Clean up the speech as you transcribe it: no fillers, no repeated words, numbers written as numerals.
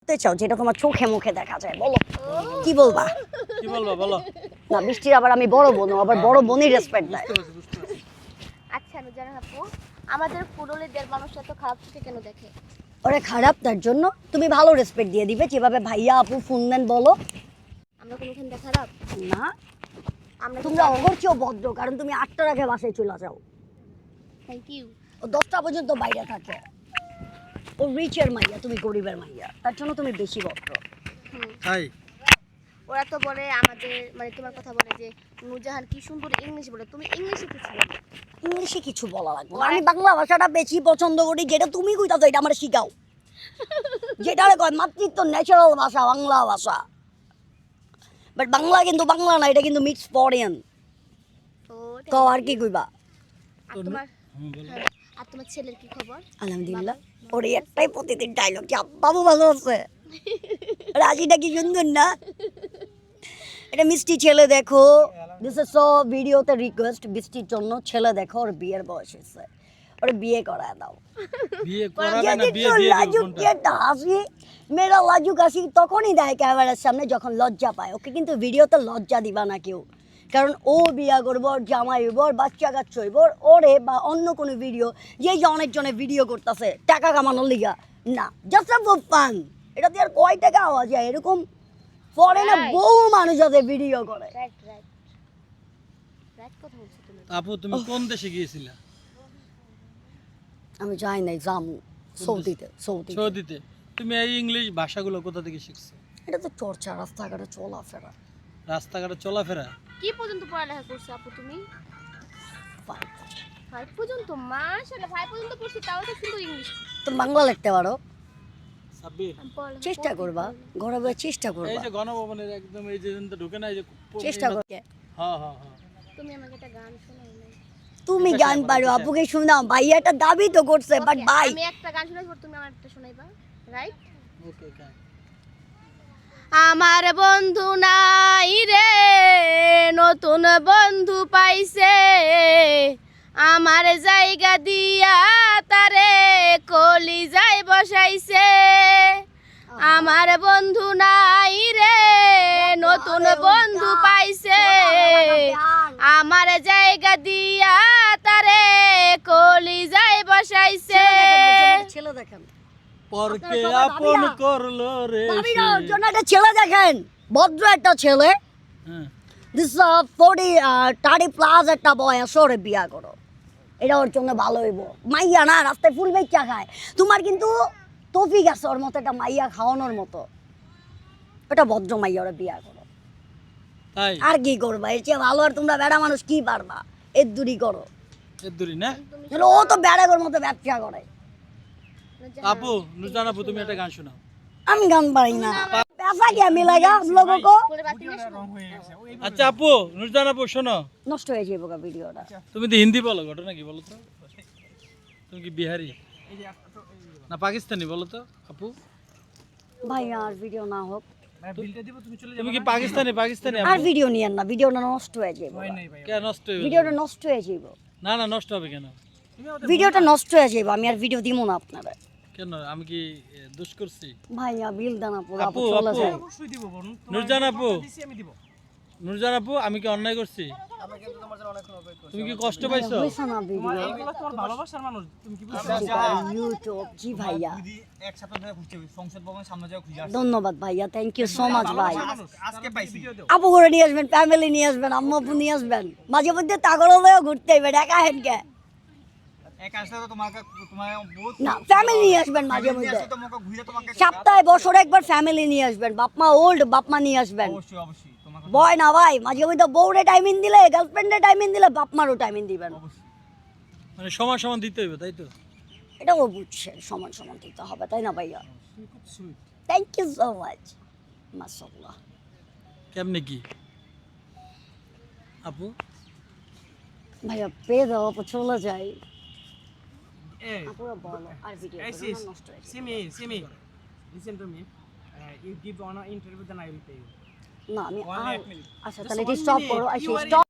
করতে চাও যেটা তোমার চোখে মুখে দেখা যায়, বলো কি বলবা? কি বলবা বলো। না বৃষ্টির আবার আমি বড় বোন, আবার বড় বোনই রেসপেক্ট দেয়। আচ্ছা নুজানা আপু, আমাদের ফুরুলিদের মানুষ এত খারাপ চোখে কেন দেখে? ওরে খারাপ তার জন্য তুমি ভালো রেসপেক্ট দিয়ে দিবে, যেভাবে ভাইয়া আপু ফোন দেন বলো। আমরা কোনোখানে খারাপ না, আমরা তোমরা অগরচেও ভদ্র, কারণ তুমি 8টার আগে বাসায় চলে যাও। Thank you. ও 10টা পর্যন্ত বাইরে থাকে। ও রিচের মাইয়া, তুমি গরিবের মাইয়া, তার জন্য তুমি বেশি ভদ্র। তাই ওরা তো বলে আমাদের, মানে তোমার কথা বলে যে নুজাহান কি সুন্দর ইংলিশ বলে, তুমি ইংলিশে কিছু বলো। ইংলিশে কিছু বলা লাগবে না, আমি বাংলা ভাষাটা বেশি পছন্দ করি, যেটা তুমি কইতাছো এটা আমার শিখাও। যেটা কয় মাতৃত্ব ন্যাচারাল ভাষা বাংলা ভাষা, বাট বাংলা কিন্তু বাংলা না, এটা কিন্তু মিক্স ফরেন। তো তো আর কি কইবা? আর তোমার আর তোমার ছেলের কি খবর? আলহামদুলিল্লাহ, ওর একটাই প্রতিদিন ডায়লগ কি বাবু ভালো আছে, রাজিটা কি সুন্দর না, এটা মিষ্টি ছেলে দেখো। দিস ইজ সো ভিডিওতে রিকোয়েস্ট, বৃষ্টির জন্য ছেলে দেখো, ওর বিয়ের বয়স হয়েছে, ওর বিয়ে করায় দাও। বিয়ে করাবে না, বিয়ে দিয়ে লাজুক একটা হাসি, মেয়েরা লাজুক হাসি তখনই দেয় ক্যামেরার সামনে যখন লজ্জা পায়। ওকে কিন্তু ভিডিওতে লজ্জা দিবা না কেউ, কারণ ও বিয়া করবো, ওর জামাই হইব, ওর বাচ্চা কাচ্চা হইব, ওরে বা অন্য কোনো ভিডিও, যে অনেকজনে ভিডিও করতেছে টাকা কামানোর লিগা না, জাস্ট ফর ফান। এটা দিয়ে আর কয় টাকা হওয়া যায়, এরকম ফরেনে বহু মানুষ আছে ভিডিও করে। রাইট রাইট রাইট কথা বলছো তুমি। আপু তুমি কোন দেশে গিয়েছিলা? আমি যাই নাই, যামু সৌদিতে। সৌদিতে। তুমি এই ইংলিশ ভাষাগুলো কোথা থেকে শিখছো? এটা তো চর্চা, রাস্তাঘাটে চলাফেরা। রাস্তাঘাটে চলাফেরা? কি পর্যন্ত পড়ালেখা করছো আপু তুমি? 5 পর্যন্ত? মাশাআল্লাহ, 5 পর্যন্ত পড়ছি, তাও তো সুন্দর ইংলিশ। তুমি বাংলা লিখতে পারো? সাব্বির চেষ্টা করবা, ঘরে বসে চেষ্টা এই করবা, যে গণভবনের একদম এই যে ঢুকে না, এই যে চেষ্টা করবে। হ্যাঁ হ্যাঁ হ্যাঁ। তুমি আমাকে একটা গান শোনাও না? তুমি গান পারো, আপুকে শোনাও। ভাইয়াটা দাবি তো করছে, বাট ভাই আমি একটা গান শোনাবো, তুমি আমার একটা শোনাইবা, রাইট? ওকে ওকে। আমার বন্ধু নাই রে, নতুন বন্ধু পাইছে, আমার জায়গা দিয়া তারে কলিজায় বসাইছে। আমার বন্ধু নাই রে, নতুন বন্ধু পাইছে, আমার জায়গা দিয়া তারে কলিজায় বসাইছে। ছেলে দেখেন, পরকে আপন করলো রে ভাবি না, ওর জন্য একটা ছেলে দেখেন, ভদ্র একটা ছেলে। হ্যাঁ। দিস 30 প্লাস একটা বয়স, ওরে বিয়া করো, এটা ওর জন্য ভালো হইব। মাইয়া না রাস্তায় ফুল বেচা খায়, তোমার কিন্তু তৌফিক আছে ওর মতো একটা মাইয়া খাওয়ানোর মতো, ওটা ভদ্র মাইয়া, ওরা বিয়া করো। তাই আর কি করবা, এর চেয়ে ভালো আর তোমরা বেড়া মানুষ কি পারবা, এর দূরই করো। এর দূরই না? ও তো বেড়াগোর মতো ব্যবসা করে। আপু নুরজান আপু তুমি একটা গান শোনাও। আমি গান পারি না, पैसा क्या मिलेगा हम लोगों को? আচ্ছা আপু নুরজান আপু শোনো। নষ্ট হয়ে যাবে গা ভিডিওটা। তুমি তো হিন্দি বলো, ঘটনা কি বলো তো? তুমি কি বিহারি না পাকিস্তানি বলো তো আপু? ভাই আর ভিডিও না হোক, তুমি কি পাকিস্তানি? পাকিস্তানি আর আপু? ভিডিও নিয়েন না, ভিডিওটা নষ্ট হয়ে যাবে, কেন নষ্ট হয়ে ভিডিওটা নষ্ট হয়ে যাবে, না না নষ্ট হবে কেন? ভিডিওটা নষ্ট হয়ে যাবে, আমি আর ভিডিও দিব না আপনারা। কেন আমি কি দোষ করছি? ভাইয়া বিল দেন আপু, আপু আপু চলে আপু যায়। নুরজান আপু, নুরজান আপু আমি কি অন্যায় করছি? তুমি কি কষ্ট পাইছো? হইছে না ভিডিও, তোমার ভালোবাসার মানুষ, তুমি কি ইউটিউব জি ভাইয়া, একসাথে ধরে ঘুরতে সংসদ ভবনের সামনে যাও খুঁজে আসো। ধন্যবাদ ভাইয়া, থ্যাংক ইউ সো মাচ ভাই। আজকে পাইছি। আপু করে নিয়ে আসবেন, ফ্যামিলি নিয়ে আসবেন, আম্মু আপু নিয়ে আসবেন, মাঝে মধ্যে তাগড় হলেও ঘুরতে হইবে, একা হেনকে এক আসলে তো তোমাকে তোমার বহুত না, ফ্যামিলি নিয়ে আসবেন মাঝে মধ্যে, তোমাকে ঘুরে তোমাকে সপ্তাহে বছরে একবার ফ্যামিলি নিয়ে আসবেন, বাপ মা ওল্ড, বাপ মা নিয়ে আসবেন। অবশ্যই অবশ্যই তোমাকে বয় না ভাই, মাঝে মধ্যে বউরে টাইমিং দিলে, গার্লফ্রেন্ডে টাইমিং দিলে, বাপ মারও টাইমিং দিবেন। অবশ্যই মানে সমান সমান দিতে হইবে তাই তো? এটাও বুঝছে, সমান সমান দিতে হবে, তাই না ভাইয়া? খুব sweet. Thank you so much, মাশাআল্লাহ। কেমনে কি আপু? ভাইয়া পেয়ে দাও, আপু চলে যাই। Hey, আপুরা বলো, আর ভিডিও hey করো sis, না, নষ্ট হয়ে যাবে। see me. Listen to me. You give one interview, then I will pay you. না আমি One আর minute. আচ্ছা Just তাহলে one স্টপ minute. করো, You আচ্ছা are স্টপ।